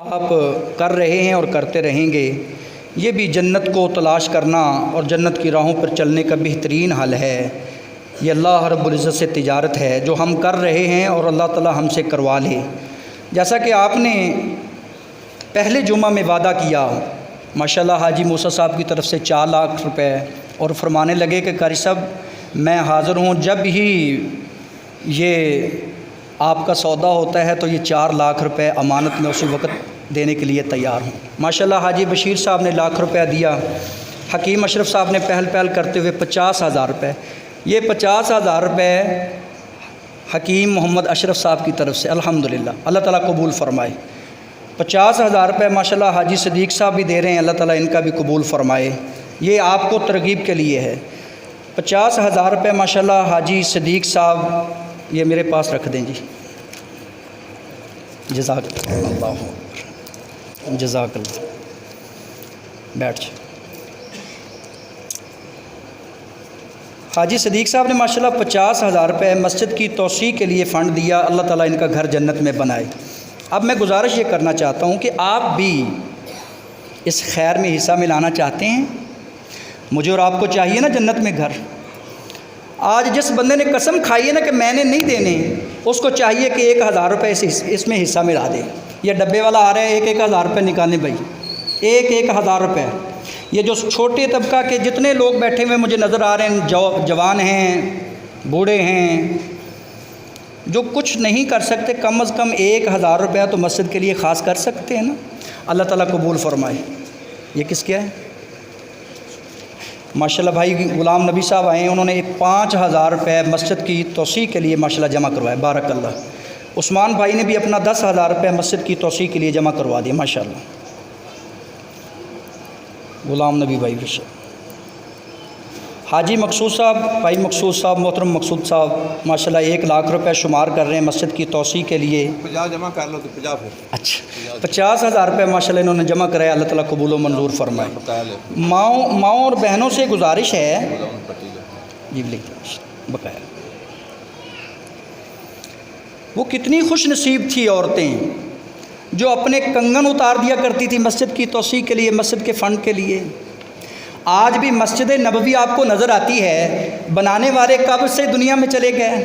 آپ کر رہے ہیں اور کرتے رہیں گے، یہ بھی جنت کو تلاش کرنا اور جنت کی راہوں پر چلنے کا بہترین حل ہے۔ یہ اللہ رب العزت سے تجارت ہے جو ہم کر رہے ہیں اور اللہ تعالی ہم سے کروا لے۔ جیسا کہ آپ نے پہلے جمعہ میں وعدہ کیا، ماشاءاللہ حاجی موسیٰ صاحب کی طرف سے 4 لاکھ روپے، اور فرمانے لگے کہ قاری صاحب میں حاضر ہوں، جب ہی یہ آپ کا سودا ہوتا ہے تو یہ 4 لاکھ روپے امانت میں اسی وقت دینے کے لیے تیار ہوں۔ ماشاءاللہ حاجی بشیر صاحب نے 1 لاکھ روپے دیا، حکیم اشرف صاحب نے پہل کرتے ہوئے 50,000 روپے، یہ 50,000 روپے حکیم محمد اشرف صاحب کی طرف سے الحمدللہ اللہ تعالیٰ قبول فرمائے۔ 50,000 روپے ماشاءاللہ حاجی صدیق صاحب بھی دے رہے ہیں، اللہ تعالیٰ ان کا بھی قبول فرمائے، یہ آپ کو ترغیب کے لیے ہے۔ 50,000 روپے ماشاءاللہ حاجی صدیق صاحب یہ میرے پاس رکھ دیں جی، جزاک اللہ، جزاک اللہ، بیٹھ جائیں۔ حاجی صدیق صاحب نے ماشاءاللہ 50,000 روپے مسجد کی توسیع کے لیے فنڈ دیا، اللہ تعالیٰ ان کا گھر جنت میں بنائے۔ اب میں گزارش یہ کرنا چاہتا ہوں کہ آپ بھی اس خیر میں حصہ ملانا چاہتے ہیں، مجھے اور آپ کو چاہیے نا جنت میں گھر۔ آج جس بندے نے قسم کھائی ہے نا کہ میں نے نہیں دینے، اس کو چاہیے کہ 1,000 روپے اس میں حصہ ملا دے۔ یہ ڈبے والا آ رہا ہے، 1,000 روپے نکالیں بھائی، 1,000 روپے۔ یہ جو چھوٹے طبقہ کے جتنے لوگ بیٹھے ہوئے مجھے نظر آ رہے ہیں، جوان ہیں، بوڑھے ہیں، جو کچھ نہیں کر سکتے، کم از کم 1,000 روپے تو مسجد کے لیے خاص کر سکتے ہیں نا، اللہ تعالیٰ قبول فرمائے۔ یہ کس کیا ہے؟ ماشاءاللہ بھائی غلام نبی صاحب آئے ہیں، انہوں نے 5,000 روپے مسجد کی توسیع کے لیے ماشاءاللہ جمع کروائے، بارک اللہ۔ عثمان بھائی نے بھی اپنا 10,000 روپے مسجد کی توسیع کے لیے جمع کروا دیے، ماشاءاللہ۔ غلام نبی بھائی بھی حاجی مقصود صاحب، بھائی مقصود صاحب، محترم مقصود صاحب ماشاءاللہ 1 لاکھ روپے شمار کر رہے ہیں مسجد کی توسیع کے لیے۔ 50 جمع کر لو تو 50 پھر اچھا 50,000 روپے ماشاءاللہ انہوں نے جمع کرایا، اللہ تعالیٰ قبول و منظور فرمائے۔ ماؤں اور بہنوں سے گزارش ہے، جی بقایا، وہ کتنی خوش نصیب تھی عورتیں جو اپنے کنگن اتار دیا کرتی تھی مسجد کی توسیع کے لیے، مسجد کے فنڈ کے لیے۔ آج بھی مسجد نبوی آپ کو نظر آتی ہے، بنانے والے کب سے دنیا میں چلے گئے،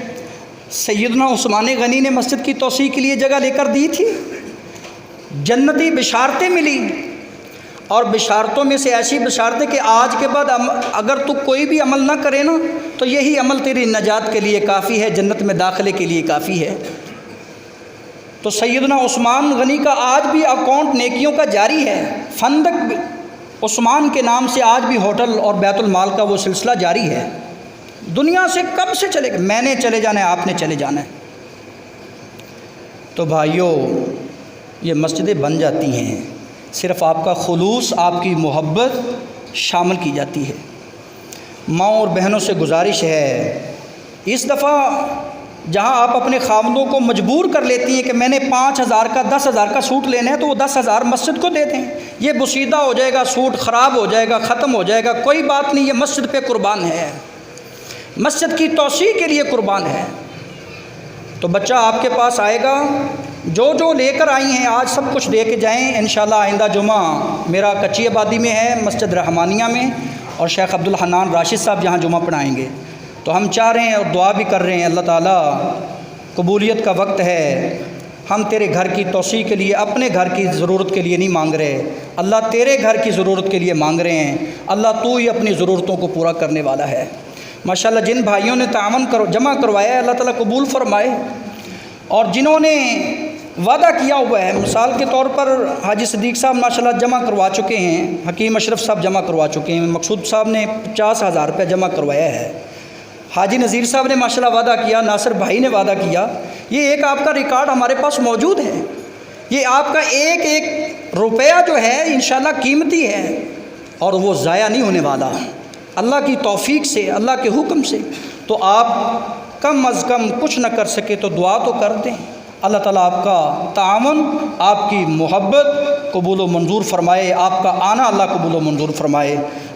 سیدنا عثمان غنی نے مسجد کی توسیع کے لیے جگہ لے کر دی تھی، جنتی بشارتیں ملی، اور بشارتوں میں سے ایسی بشارتیں کہ آج کے بعد اگر تو کوئی بھی عمل نہ کرے نا تو یہی عمل تیری نجات کے لیے کافی ہے، جنت میں داخلے کے لیے کافی ہے۔ تو سیدنا عثمان غنی کا آج بھی اکاؤنٹ نیکیوں کا جاری ہے، فندق عثمان کے نام سے آج بھی ہوٹل اور بیت المال کا وہ سلسلہ جاری ہے۔ دنیا سے کب سے چلے گا، میں نے چلے جانا ہے، آپ نے چلے جانا ہے۔ تو بھائیوں یہ مسجدیں بن جاتی ہیں، صرف آپ کا خلوص، آپ کی محبت شامل کی جاتی ہے۔ ماؤں اور بہنوں سے گزارش ہے، اس دفعہ جہاں آپ اپنے خاوندوں کو مجبور کر لیتی ہیں کہ میں نے 5,000 کا 10,000 کا سوٹ لینا ہے تو وہ 10,000 مسجد کو دے دیں، یہ بوسیدہ ہو جائے گا، سوٹ خراب ہو جائے گا، ختم ہو جائے گا، کوئی بات نہیں، یہ مسجد پہ قربان ہے، مسجد کی توسیع کے لیے قربان ہے۔ تو بچہ آپ کے پاس آئے گا، جو لے کر آئی ہیں آج سب کچھ دے کے جائیں، انشاءاللہ آئندہ جمعہ میرا کچی آبادی میں ہے، مسجد رحمانیہ میں، اور شیخ عبدالحنان راشد صاحب جہاں جمعہ پڑھائیں گے۔ تو ہم چاہ رہے ہیں اور دعا بھی کر رہے ہیں، اللہ تعالیٰ قبولیت کا وقت ہے، ہم تیرے گھر کی توسیع کے لیے، اپنے گھر کی ضرورت کے لیے نہیں مانگ رہے، اللہ تیرے گھر کی ضرورت کے لیے مانگ رہے ہیں، اللہ تو ہی اپنی ضرورتوں کو پورا کرنے والا ہے۔ ماشاءاللہ جن بھائیوں نے تعاون جمع کروایا ہے اللہ تعالیٰ قبول فرمائے، اور جنہوں نے وعدہ کیا ہوا ہے، مثال کے طور پر حاجی صدیق صاحب ماشاءاللہ جمع کروا چکے ہیں، حکیم اشرف صاحب جمع کروا چکے ہیں، مقصود صاحب نے 50,000 روپے جمع کروایا ہے، حاجی نذیر صاحب نے ماشاءاللہ وعدہ کیا، ناصر بھائی نے وعدہ کیا، یہ ایک آپ کا ریکارڈ ہمارے پاس موجود ہے، یہ آپ کا ایک ایک روپیہ جو ہے انشاءاللہ قیمتی ہے اور وہ ضائع نہیں ہونے والا، اللہ کی توفیق سے، اللہ کے حکم سے۔ تو آپ کم از کم کچھ نہ کر سکے تو دعا تو کر دیں، اللہ تعالیٰ آپ کا تعاون، آپ کی محبت قبول و منظور فرمائے، آپ کا آنا اللہ قبول و منظور فرمائے۔